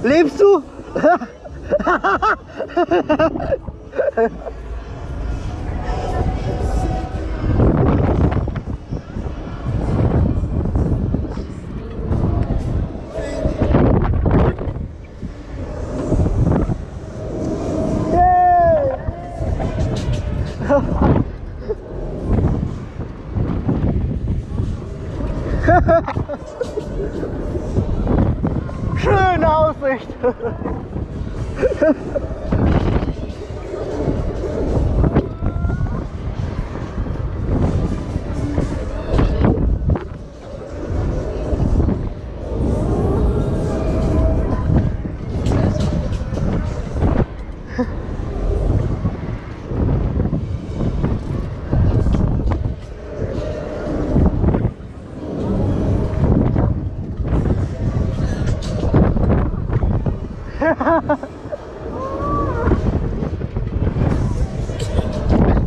Lebst du? Schöne Aussicht.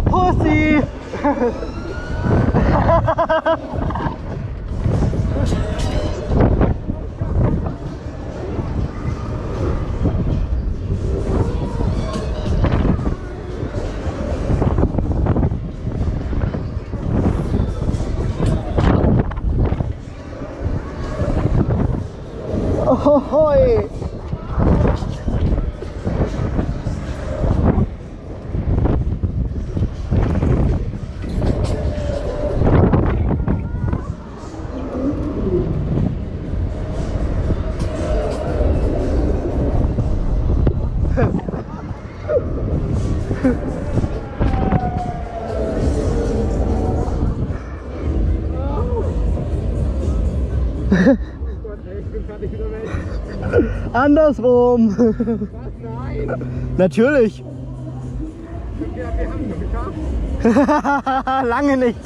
Pussy! Ohoi! Andersrum. Was? Nein. Natürlich. Wir haben es geschafft. Lange nicht.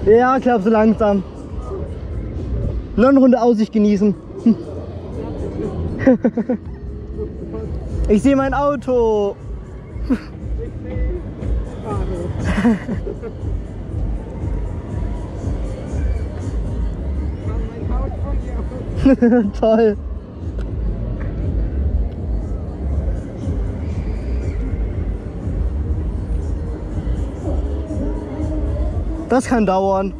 Ja, ich glaube so langsam. Noch eine Runde Aussicht genießen. Ich sehe mein Auto. Toll. Das kann dauern.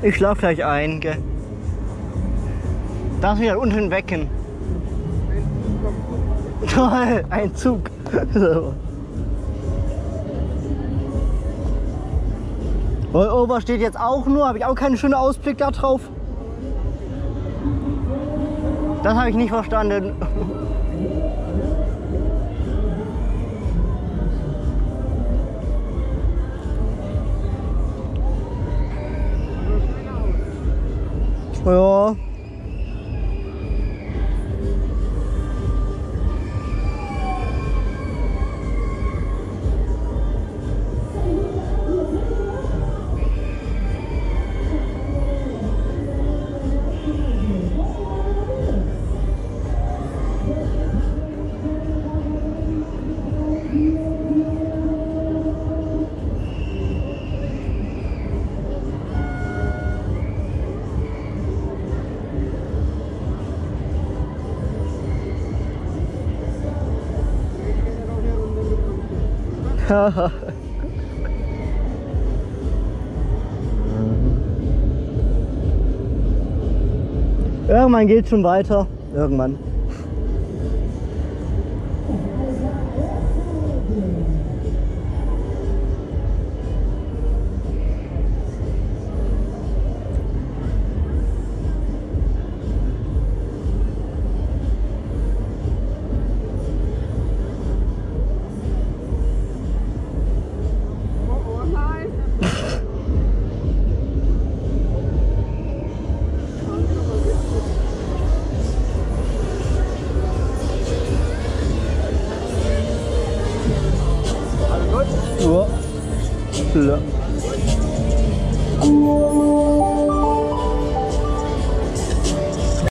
Ich schlaf gleich ein, gell? Darf mich halt unten wecken. Toll, ein Zug. So. Over steht jetzt auch nur, habe ich auch keinen schönen Ausblick da drauf. Das habe ich nicht verstanden. Ja. Irgendwann geht schon weiter. Irgendwann. Ja.